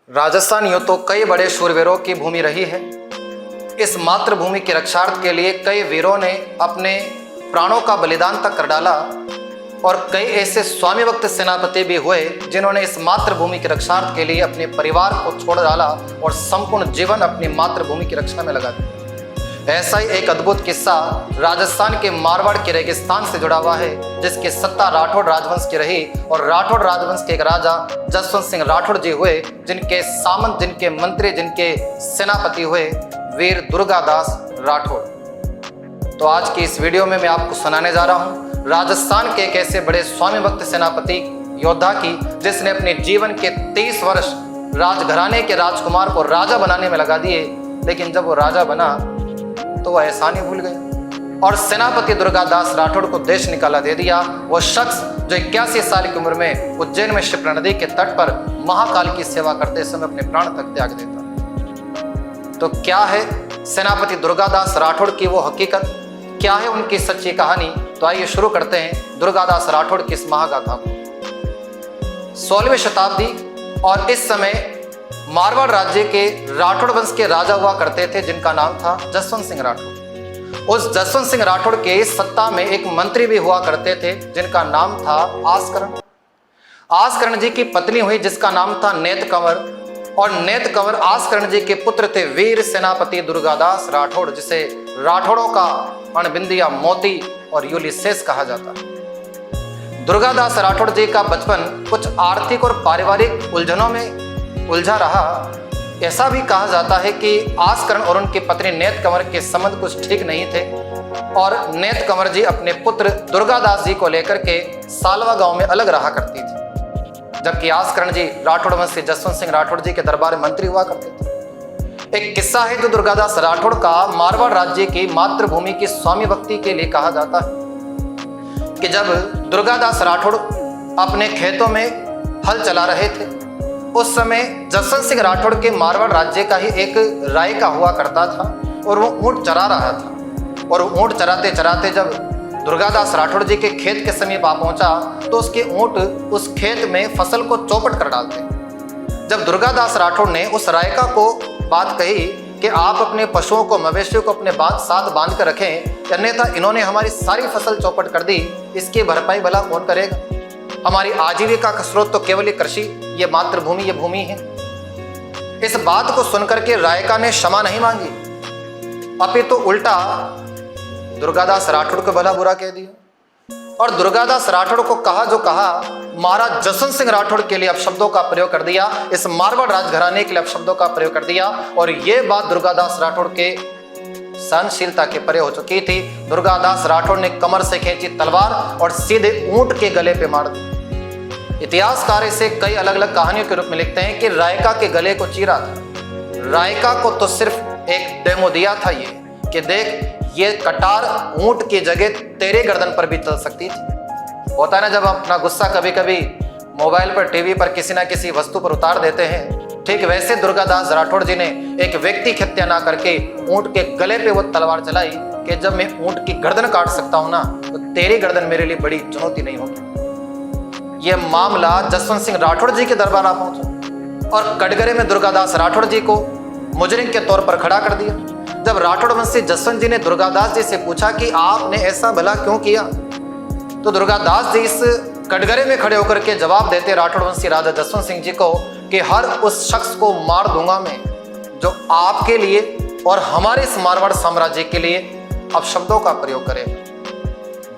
राजस्थान यूं तो कई बड़े शूरवीरों की भूमि रही है। इस मातृभूमि की रक्षार्थ के लिए कई वीरों ने अपने प्राणों का बलिदान तक कर डाला और कई ऐसे स्वामी भक्त सेनापति भी हुए जिन्होंने इस मातृभूमि की रक्षार्थ के लिए अपने परिवार को छोड़ डाला और संपूर्ण जीवन अपनी मातृभूमि की रक्षा में लगा दिया। ऐसा ही एक अद्भुत किस्सा राजस्थान के मारवाड़ के रेगिस्तान से जुड़ा हुआ है, जिसकी सत्ता राठौड़ राजवंश की रही और राठौड़ राजवंश के एक राजा जसवंत सिंह राठौड़ जी हुए, जिनके सामंत, जिनके मंत्री, जिनके सेनापति हुए वीर दुर्गादास राठौड़। तो आज की इस वीडियो में मैं आपको सुनाने जा रहा हूँ राजस्थान के एक ऐसे बड़े स्वामी भक्त सेनापति योद्धा की, जिसने अपने जीवन के 30 वर्ष राजघराने के राजकुमार को राजा बनाने में लगा दिए, लेकिन जब वो राजा बना तो वह एहसान ही भूल गए और सेनापति दुर्गादास राठौड़ को देश निकाला दे दिया। वो शख्स जो 81 साल की उम्र में उज्जैन में शिप्रा नदी के तट पर महाकाल की सेवा करते समय अपने प्राण तक त्याग देता। तो क्या है सेनापति दुर्गादास राठौड़ की वो हकीकत, क्या है उनकी सच्ची कहानी? तो आइए शुरू करते हैं दुर्गादास राठौड़ की इस महागाथा को। 16वीं शताब्दी और इस समय मारवाड़ राज्य के राठौड़ वंश के राजा हुआ करते थे, जिनका नाम था जसवंत सिंह राठौड़। उस जसवंत सिंह राठौड़ के सत्ता में एक मंत्री भी हुआ करते थे, जिनका नाम था आसकरण। आसकरण जी की पत्नी हुई, जिसका नाम था नेत कंवर, और नेत कंवर आसकरण जी के पुत्र थे वीर सेनापति दुर्गादास राठौड़, जिसे राठौड़ों का अणबिंदिया मोती और यूलिसेस कहा जाता है। दुर्गादास राठौड़ जी का बचपन कुछ आर्थिक और पारिवारिक उलझनों में उलझा रहा। ऐसा भी कहा जाता है कि आसकरण और उनकी पत्नी नेत कंवर के संबंध कुछ ठीक नहीं थे और नेत कंवर जी अपने पुत्र दुर्गादास जी को लेकर के सालवा गांव में अलग रहा करती थी, जबकि आसकरण जी राठौड़ वंशी जसवंत सिंह राठौड़ जी के दरबार में मंत्री हुआ करते थे। एक किस्सा है जो दुर्गादास राठौड़ का मारवाड़ राज्य की मातृभूमि की स्वामी भक्ति के लिए कहा जाता है कि जब दुर्गादास राठौड़ अपने खेतों में हल चला रहे थे, उस समय जसवंत सिंह राठौड़ के मारवाड़ राज्य का ही एक रायका हुआ करता था और वो ऊंट चरा रहा था। और ऊंट चराते चराते जब दुर्गादास राठौड़ जी के खेत के समीप आ पहुंचा तो उसके ऊंट उस खेत में फसल को चौपट कर डालते। जब दुर्गादास राठौड़ ने उस रायका को बात कही कि आप अपने पशुओं को, मवेशियों को अपने साथ बांध कर रखें, अन्यथा इन्होंने हमारी सारी फसल चौपट कर दी, इसकी भरपाई भला कौन करेगा? हमारी आजीविका का स्रोत तो केवल कृषि, ये मातृभूमि, ये भूमि है। इस बात को सुनकर के रायका ने क्षमा नहीं मांगी, अपितु तो उल्टा दुर्गादास राठौड़ को भला बुरा कह दिया और दुर्गादास राठौड़ को कहा जो कहा, महाराज जसवंत सिंह राठौड़ के लिए अपशब्दों का प्रयोग कर दिया, इस मारवाड़ राजघराने के लिए अपशब्दों का प्रयोग कर दिया। और ये बात दुर्गादास राठौड़ के सहनशीलता के परे हो चुकी थी। दुर्गादास राठौड़ ने कमर से खींची तलवार और सीधे ऊंट के गले पे मार दी। इतिहासकार इसे कई अलग अलग कहानियों के रूप में लिखते हैं कि रायका के गले को चीरा था। रायका को तो सिर्फ एक डेमो दिया था ये कि देख, ये कटार ऊंट की जगह तेरे गर्दन पर भी चल सकती थी। होता है ना, जब हम अपना गुस्सा कभी कभी मोबाइल पर, टीवी पर किसी ना किसी वस्तु पर उतार देते हैं, ठीक वैसे दुर्गादास राठौड़ जी ने एक व्यक्ति की हत्या ना करके ऊंट के गले पे वो तलवार चलाई कि जब मैं ऊंट की गर्दन काट सकता हूं ना, तो तेरी गर्दन मेरे लिए बड़ी चुनौती नहीं होगी। यह मामला जसवंत सिंह राठौड़ जी के दरबार आ पहुंचा और कटघरे में दुर्गादास राठौड़ जी को मुजरिम के तौर पर खड़ा कर दिया। जब राठौड़ वंशी जसवंत जी ने दुर्गादास जी से पूछा कि आपने ऐसा भला क्यों किया, तो दुर्गादास जी इस कटघरे में खड़े होकर के जवाब देते राठौड़ वंशी राजा जसवंत सिंह जी को कि हर उस शख्स को मार दूंगा मैं जो आपके लिए और हमारे इस मारवाड़ साम्राज्य के लिए अपशब्दों का प्रयोग करे।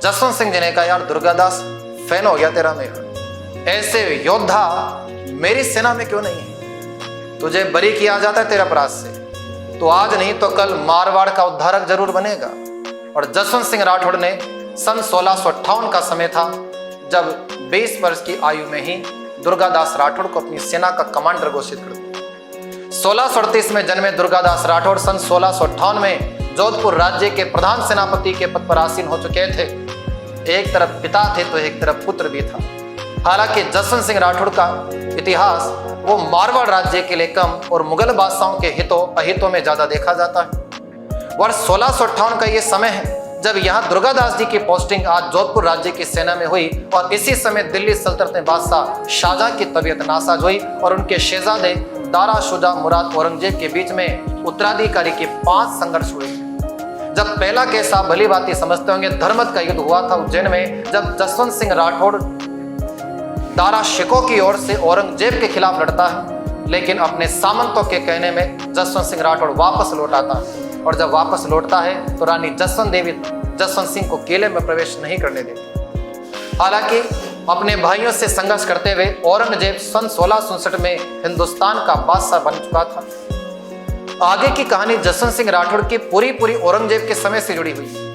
जसवंत सिंह जी ने कहा, यार दुर्गादास, फैन हो गया तेरा मैं, ऐसे योद्धा मेरी सेना में क्यों नहीं है? तुझे बरी किया जाता है तेरा अपराध से, तो आज नहीं तो कल मारवाड़ का उद्धारक जरूर बनेगा। और जसवंत सिंह राठौड़ ने सन 1658 का समय था जब 20 वर्ष की आयु में ही दुर्गादास राठौड़ को अपनी सेना का कमांडर घोषित कर दिया। 1638 में जन्मे दुर्गादास राठौड़ सन 1658 में जोधपुर राज्य के प्रधान सेनापति के पद पर आसीन हो चुके थे। एक तरफ पिता थे तो एक तरफ पुत्र भी था। हालांकि जसवंत सिंह राठौड़ का इतिहास वो मारवाड़ राज्य के लिए कम और मुगल बादशाहों के हितों अहितों में ज्यादा देखा जाता है। वर्ष 1658 का ये समय है जब यहाँ दुर्गादास जी की पोस्टिंग आज जोधपुर राज्य की सेना में हुई और इसी समय दिल्ली सल्तनत में बादशाह शाहजहां की तबीयत नासाज हुई और उनके शहजादे दारा शुजा मुराद औरंगजेब के बीच में उत्तराधिकारी के 5 संघर्ष हुए। जब पहला केस आप भली भांति समझते होंगे, धर्मत का युद्ध हुआ था उज्जैन में, जब जसवंत सिंह राठौड़ दारा शिकोह की ओर से औरंगजेब के खिलाफ लड़ता है, लेकिन अपने सामंतों के कहने में जसवंत सिंह राठौड़ वापस लौट आता है। और जब वापस लौटता है तो रानी जसवंत देवी जसवंत सिंह को किले में प्रवेश नहीं करने देती। हालांकि अपने भाइयों से संघर्ष करते हुए औरंगजेब सन 1669 में हिंदुस्तान का बादशाह बन चुका था। आगे की कहानी जसवंत सिंह राठौड़ की पूरी औरंगजेब के समय से जुड़ी हुई।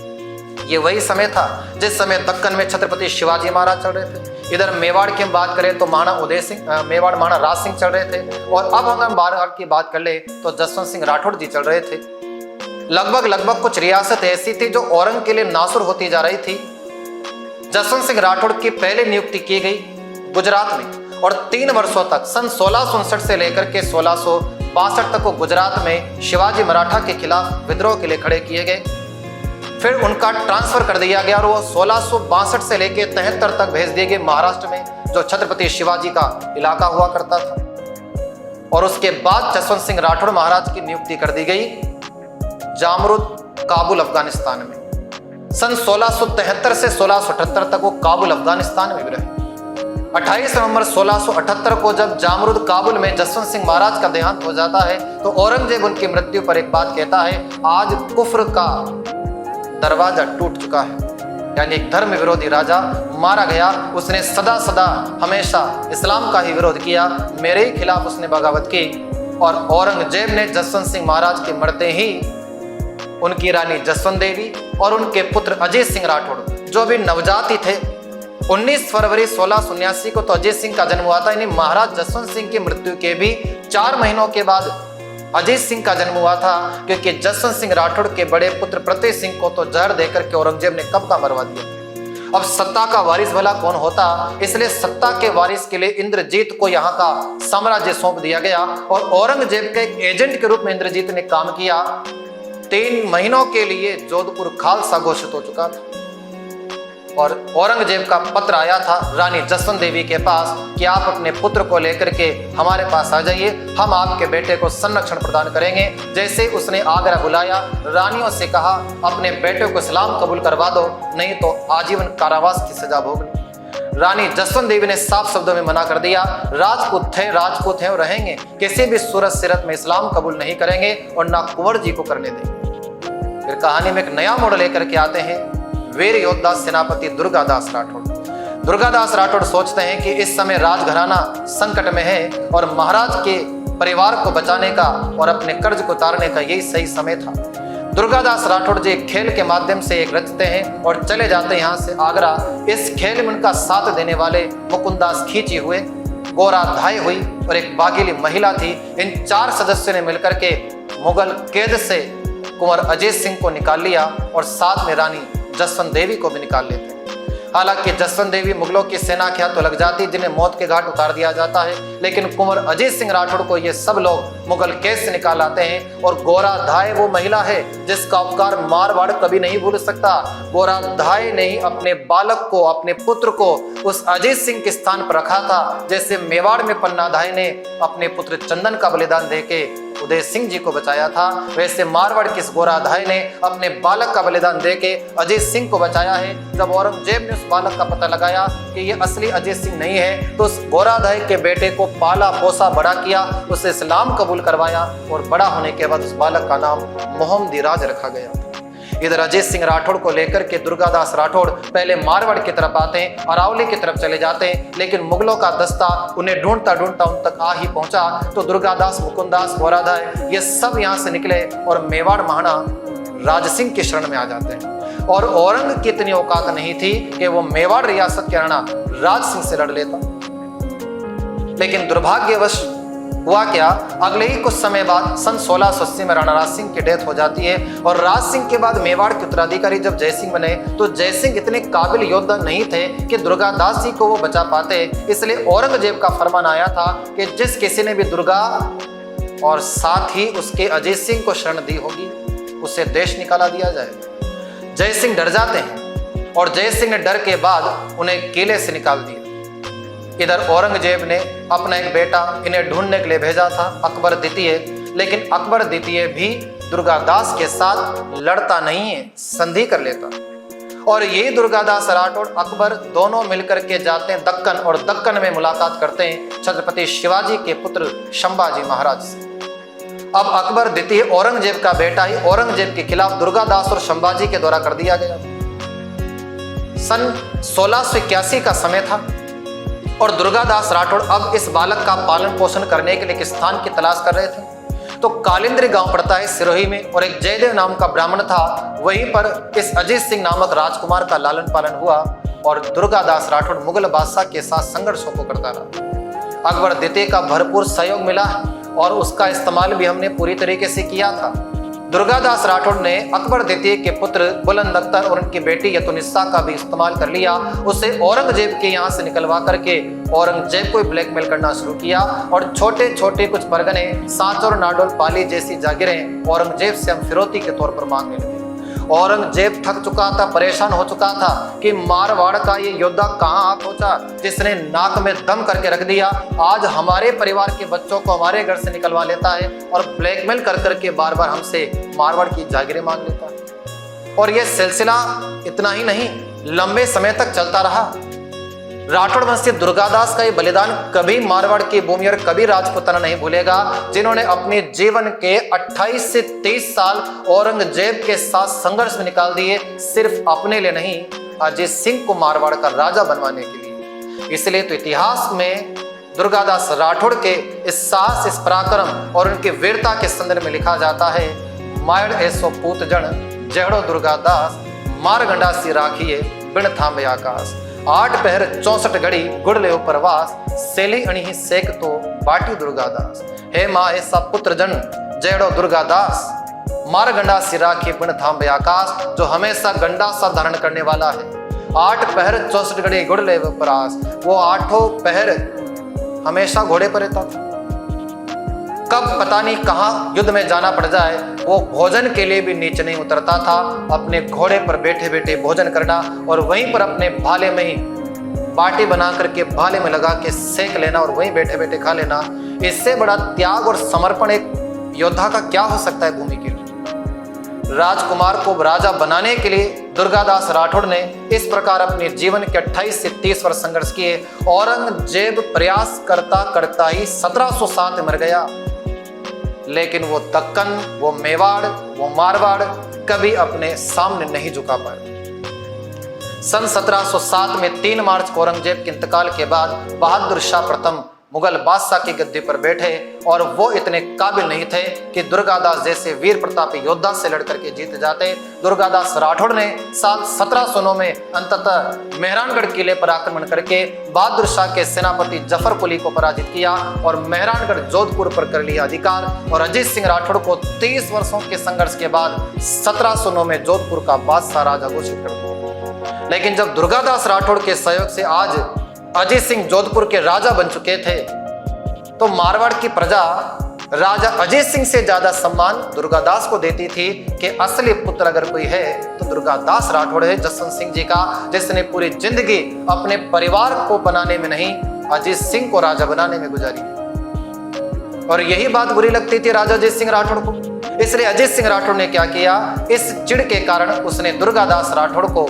ये वही समय था जिस समय दक्कन में छत्रपति शिवाजी महाराज चल रहे थे। इधर मेवाड़ की बात करें तो महाराणा उदय सिंह, मेवाड़ महाराणा राज सिंह चल रहे थे। और अब हम बारहगढ़ की बात कर ले तो जसवंत सिंह राठौड़ जी चल रहे थे। लगभग कुछ रियासत ऐसी थी जो औरंग के लिए नासुर होती जा रही थी। जसवंत सिंह राठौड़ की पहले नियुक्ति की गई गुजरात में, और 3 वर्षों तक सन 1659 से लेकर के 1662 तक वो गुजरात में शिवाजी मराठा के खिलाफ विद्रोह के लिए खड़े किए गए। फिर उनका ट्रांसफर कर दिया गया और वो 1662 से लेकर 73 तक भेज दिए गए महाराष्ट्र में, जो छत्रपति शिवाजी का इलाका हुआ करता था। और उसके बाद जसवंत सिंह राठौड़ महाराज की नियुक्ति कर दी गई जामरुद, काबुल, अफगानिस्तान में। सन 1673 से 1678 तक वो काबुल, अफगानिस्तान में भी रहे। 28 नवंबर 1678 को जब जामरुद, काबुल में जसवंत सिंह महाराज का देहांत हो जाता है तो औरंगजेब उनकी मृत्यु पर एक बात कहता है, आज कुफ्र का दरवाजा टूट चुका है। यानी एक धर्म विरोधी राजा मारा गया। उसने सदा हमेशा इस्लाम का ही विरोध किया, मेरे ही खिलाफ उसने बगावत की। और औरंगजेब ने जसवंत सिंह महाराज के मरते ही उनकी रानी जसवंत देवी और उनके पुत्र अजीत सिंह राठौड़, जो भी नवजात ही थे, 19 फरवरी 1679 को तो अजीत सिंह का जन्म हुआ था। यानी महाराज जसवंत सिंह की मृत्यु के भी 4 महीनों के बाद अजीत सिंह का जन्म हुआ था, क्योंकि जसवंत सिंह राठौड़ के बड़े पुत्र प्रति सिंह को तो जहर देकर के औरंगजेब ने कब का मरवा दिया। अब सत्ता का वारिस भला कौन होता, इसलिए सत्ता के वारिस के लिए इंद्रजीत को यहाँ का साम्राज्य सौंप दिया गया और औरंगजेब के एक एजेंट के रूप में इंद्रजीत ने काम किया। 3 महीनों के लिए जोधपुर खालसा घोषित हो चुका था और औरंगजेब का पत्र आया था रानी जसवंत देवी के पास कि आप अपने पुत्र को लेकर के हमारे पास आ जाइए, हम आपके बेटे को संरक्षण प्रदान करेंगे। जैसे उसने आगरा बुलाया, रानियों से कहा अपने बेटे को इस्लाम कबूल करवा दो, नहीं तो आजीवन कारावास की सजा भोगनी। रानी जसवंत देवी ने साफ शब्दों में मना कर दिया, राजपूत हैं और रहेंगे, किसी भी सूरत सिरत में इस्लाम कबूल नहीं करेंगे और ना कुंवर जी को करने देंगे। फिर कहानी में एक नया मोड़ लेकर के आते हैं वीर योद्धा सेनापति दुर्गादास राठौड़। दुर्गादास राठौड़ सोचते हैं कि इस समय राजघराना संकट में है और महाराज के परिवार को बचाने का और अपने कर्ज को उतारने का यही सही समय था। दुर्गादास राठौड़ जी खेल के माध्यम से एक रचते हैं और चले जाते हैं यहाँ से आगरा। इस खेल में उनका साथ देने वाले मुकुंदास खींची हुए, गोरा धाय हुई और एक बागीली महिला थी। इन 4 सदस्यों ने मिलकर के मुगल कैद से कुंवर अजीत सिंह को निकाल लिया और साथ में रानी जसवंत देवी को भी निकाल लेते हैं। हालांकि जसवंत देवी मुगलों की सेना के हाथ तो लग जाती, जिन्हें मौत के घाट उतार दिया जाता है, लेकिन कुंवर अजीत सिंह राठौड़ को ये सब लोग मुगल कैद से निकाल आते हैं। और गोरा धाय वो महिला है जिसका उपकार मारवाड़ कभी नहीं भूल सकता। गोरा धाय ने ही अपने बालक को, अपने पुत्र को उस अजीत सिंह के स्थान पर रखा था, जैसे मेवाड़ में पन्ना धाय ने अपने पुत्र चंदन का बलिदान देके उदय सिंह जी को बचाया था, वैसे मारवाड़ की इस गोराधाय ने अपने बालक का बलिदान देके अजीत सिंह को बचाया है। जब औरंगजेब ने उस बालक का पता लगाया कि ये असली अजीत सिंह नहीं है, तो उस गोराधाय के बेटे को पाला पोसा बड़ा किया, उसे इस्लाम कबूल करवाया और बड़ा होने के बाद उस बालक का नाम मोहम्मदीराज रखा गया। इधर अजीत सिंह राठौड़ को लेकर के दुर्गादास राठौड़ पहले मारवाड़ की तरफ आते हैं, अरावली की तरफ चले जाते हैं, लेकिन मुगलों का दस्ता उन्हें ढूंढता ढूंढता उन तक आ ही पहुंचा। तो दुर्गादास, मुकुंदास, गोराधाय ये सब यहाँ से निकले और मेवाड़ महाराणा राज सिंह की शरण में आ जाते हैं। और औरंग की इतनी औकात नहीं थी कि वो मेवाड़ रियासत के राणा राज सिंह से लड़ लेता, लेकिन दुर्भाग्यवश हुआ क्या, अगले ही कुछ समय बाद सन 1680 में राणा राज सिंह की डेथ हो जाती है। और राज सिंह के बाद मेवाड़ के उत्तराधिकारी जब जयसिंह बने तो जयसिंह इतने काबिल योद्धा नहीं थे कि दुर्गादास जी को वो बचा पाते। इसलिए औरंगजेब का फरमान आया था कि जिस किसी ने भी दुर्गा और साथ ही उसके अजीत सिंह को शरण दी होगी उसे देश निकाला दिया जाएगा। जयसिंह डर जाते हैं और जयसिंह ने डर के बाद उन्हें किले से निकाल दिया। इधर औरंगजेब ने अपना एक बेटा इन्हें ढूंढने के लिए भेजा था, अकबर द्वितीय, लेकिन अकबर द्वितीय भी दुर्गादास के साथ लड़ता नहीं है, संधि कर लेता। और ये दुर्गादास राठौड़ अकबर दोनों मिलकर के जाते हैं दक्कन, और दक्कन में मुलाकात करते हैं छत्रपति शिवाजी के पुत्र संभाजी महाराज से। अब अकबर द्वितीय औरंगजेब का बेटा ही औरंगजेब के खिलाफ दुर्गादास और संभाजी के द्वारा कर दिया गया। सन 1681 का समय था और दुर्गादास राठौड़ अब इस बालक का पालन पोषण करने के लिए एक स्थान की तलाश कर रहे थे। तो कालिंद्री गांव पड़ता है सिरोही में, और एक जयदेव नाम का ब्राह्मण था, वहीं पर इस अजीत सिंह नामक राजकुमार का लालन पालन हुआ और दुर्गादास राठौड़ मुगल बादशाह के साथ संघर्षों को करता रहा। अकबर द्वितीय का भरपूर सहयोग मिला और उसका इस्तेमाल भी हमने पूरी तरीके से किया था। दुर्गादास राठौड़ ने अकबर द्वितीय के पुत्र बुलंद अख्तर और उनकी बेटी यतुनिस्सा का भी इस्तेमाल कर लिया। उसे औरंगजेब के यहाँ से निकलवा करके औरंगजेब को ब्लैकमेल करना शुरू किया और छोटे छोटे कुछ परगने, सांचौर, नाडोल, पाली जैसी जागीरें औरंगजेब से हम फिरौती के तौर पर मांगने लगे। औरंगजेब थक चुका था, परेशान हो चुका था कि मारवाड़ का ये योद्धा कहाँ आ पहुंचा जिसने नाक में दम करके रख दिया। आज हमारे परिवार के बच्चों को हमारे घर से निकलवा लेता है और ब्लैकमेल कर करके बार बार हमसे मारवाड़ की जागीरें मांग लेता है। और ये सिलसिला इतना ही नहीं, लंबे समय तक चलता रहा। राठौड़ वंशी दुर्गादास का ये बलिदान कभी मारवाड़ की भूमि और कभी राजपूताना नहीं भूलेगा, जिन्होंने अपने जीवन के 28 से 23 साल औरंगजेब के साथ संघर्ष में निकाल दिए, सिर्फ अपने लिए नहीं, अजीत सिंह को मारवाड़ का राजा बनवाने के लिए। इसलिए तो इतिहास में दुर्गादास राठौड़ के इस साहस, इस पराक्रम और उनकी वीरता के संदर्भ में लिखा जाता है, मायड़ ऐसो पूत जन जहड़ो दुर्गादास, मार गंडासी राखिए बिन थांबे आकाश। 8 पहर 64 घड़ी गुड़ ले उपरवास, सेली अणी सेक तो बाटी दुर्गादास। हे माँ ऐसा पुत्र जन जयड़ो दुर्गादास, मार गंडासी राखी बिन थांबे आकाश, जो हमेशा गंडा सा धारण करने वाला है। 8 पहर 64 घड़ी गुड़ ले उपरास, वो 8 पहर हमेशा घोड़े पर रहता था। कब पता नहीं कहाँ युद्ध में जाना पड़ जाए, वो भोजन के लिए भी नीचे नहीं उतरता था। अपने घोड़े पर बैठे बैठे भोजन करना और वहीं पर अपने भाले में ही बाटी बना करके भाले में लगा के सेक लेना और वहीं बैठे बैठे खा लेना। इससे बड़ा त्याग और समर्पण एक योद्धा का क्या हो सकता है भूमि के लिए। राजकुमार को राजा बनाने के लिए दुर्गादास राठौड़ ने इस प्रकार अपने जीवन के 28 से 30 वर्ष संघर्ष किए। औरंगजेब प्रयास करता करता ही 1707 में मर गया, लेकिन वो दक्कन, वो मेवाड़, वो मारवाड़ कभी अपने सामने नहीं झुका पाए। सन 1707 में 3 मार्च को औरंगजेब के इंतकाल के बाद बहादुर शाह प्रथम मुगल बादशाह की गद्दी पर बैठे और वो इतने काबिल नहीं थे कि दुर्गादास जैसे वीर प्रतापी योद्धा से लड़कर के जीत जाते। दुर्गादास राठौड़ ने साल 1709 में अंततः मेहरानगढ़ किले पर आक्रमण करके बहादुर शाह के सेनापति जफर कुली को पराजित किया और मेहरानगढ़ जोधपुर पर कर लिया अधिकार। और अजीत सिंह राठौड़ को 30 वर्षों के संघर्ष के बाद 1709 में जोधपुर का बादशाह राजा घोषित कर दिया। लेकिन जब दुर्गादास राठौड़ के सहयोग से आज अजीत सिंह जोधपुर के राजा बन चुके थे, तो मारवाड़ की प्रजा राजा अजीत सिंह से ज्यादा सम्मान दुर्गादास को देती थी कि असली पुत्र अगर कोई है तो दुर्गादास राठौड़ है, जसवंत सिंह जी का, जिसने पूरी जिंदगी अपने परिवार को बनाने में नहीं, अजीत सिंह को राजा बनाने में गुजारी। और यही बात बुरी लगती थी राजा अजीत सिंह राठौड़ को, इसलिए अजीत सिंह राठौड़ ने क्या किया, इस चिढ़ के कारण उसने दुर्गादास राठौड़ को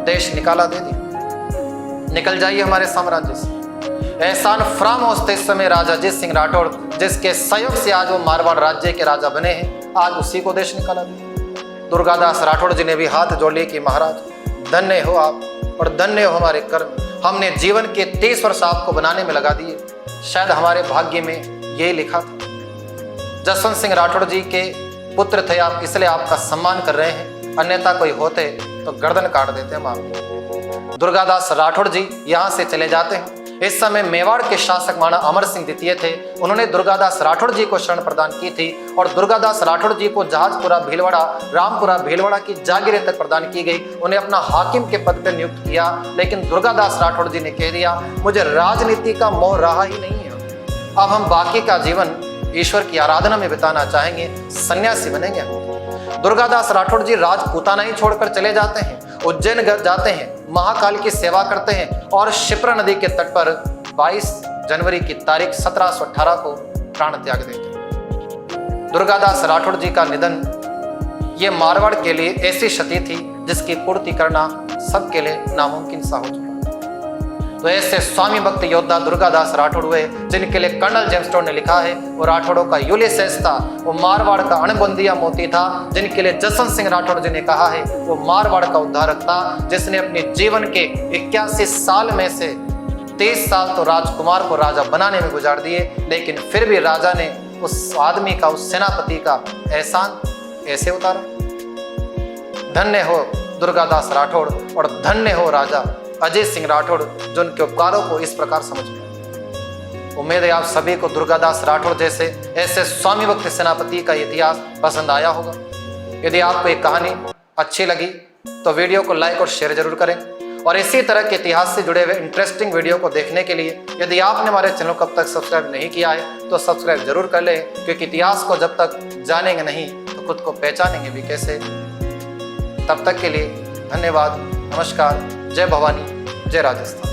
देश निकाला दे दी, निकल जाइए हमारे साम्राज्य से। एहसान फरामोश थे इस समय राजा अजीत सिंह राठौड़, जिसके सहयोग से आज वो मारवाड़ राज्य के राजा बने हैं, आज उसी को देश निकाला दिया। दुर्गादास राठौड़ जी ने भी हाथ जोड़ लिए कि महाराज धन्य हो आप और धन्य हो हमारे कर्म, हमने जीवन के 30 वर्ष आपको बनाने में लगा दिए, शायद हमारे भाग्य में यही लिखा था। जसवंत सिंह राठौड़ जी के पुत्र थे आप, इसलिए आपका सम्मान कर रहे हैं, अन्यथा कोई होते तो गर्दन काट देते हम आपको। दुर्गादास राठौड़ जी यहाँ से चले जाते हैं। इस समय मेवाड़ के शासक महाराणा अमर सिंह द्वितीय थे, उन्होंने दुर्गादास राठौड़ जी को शरण प्रदान की थी और दुर्गादास राठौड़ जी को जहाजपुरा भीलवाड़ा, रामपुरा भीलवाड़ा की जागीरें तक प्रदान की गई, उन्हें अपना हाकिम के पद पर नियुक्त किया। लेकिन दुर्गादास राठौड़ जी ने कह दिया, मुझे राजनीति का मोह रहा ही नहीं है, अब हम बाकी का जीवन ईश्वर की आराधना में बिताना चाहेंगे, सन्यासी बनेंगे। दुर्गादास राठौड़ जी राजपूताना ही छोड़कर चले जाते हैं, उज्जैन जाते हैं, महाकाल की सेवा करते हैं और शिप्रा नदी के तट पर 22 जनवरी की तारीख 1718 को प्राण त्याग देते। दुर्गादास राठौड़ जी का निधन ये मारवाड़ के लिए ऐसी क्षति थी जिसकी पूर्ति करना सबके लिए नामुमकिन सा हो चुका। तो ऐसे स्वामी भक्त योद्धा दुर्गादास राठौड़ हुए जिनके लिए कर्नल जेम्स टोड ने लिखा है वो राठौड़ों का यूलिसेस था, वो मारवाड़ का अणबंदिया मोती था। जिनके लिए जसवंत सिंह राठौड़ जी ने कहा है वो मारवाड़ का उद्धारक था, जिसने अपने जीवन के 81 साल में से 23 साल तो राजकुमार को राजा बनाने में गुजार दिए, लेकिन फिर भी राजा ने उस आदमी का, उस सेनापति का एहसान ऐसे उतारा। धन्य हो दुर्गादास राठौड़ और धन्य हो राजा अजय सिंह राठौड़ जो उनके उपकारों को इस प्रकार समझ गए। उम्मीद है आप सभी को दुर्गादास राठौड़ जैसे ऐसे स्वामी भक्त सेनापति का इतिहास पसंद आया होगा। यदि आपको ये कहानी अच्छी लगी तो वीडियो को लाइक और शेयर जरूर करें, और इसी तरह के इतिहास से जुड़े हुए इंटरेस्टिंग वीडियो को देखने के लिए यदि आपने हमारे चैनल को अब तक सब्सक्राइब नहीं किया है तो सब्सक्राइब जरूर कर लें, क्योंकि इतिहास को जब तक जानेंगे नहीं तो खुद को पहचानेंगे भी कैसे। तब तक के लिए धन्यवाद, नमस्कार, जय भवानी, जय राजस्थान।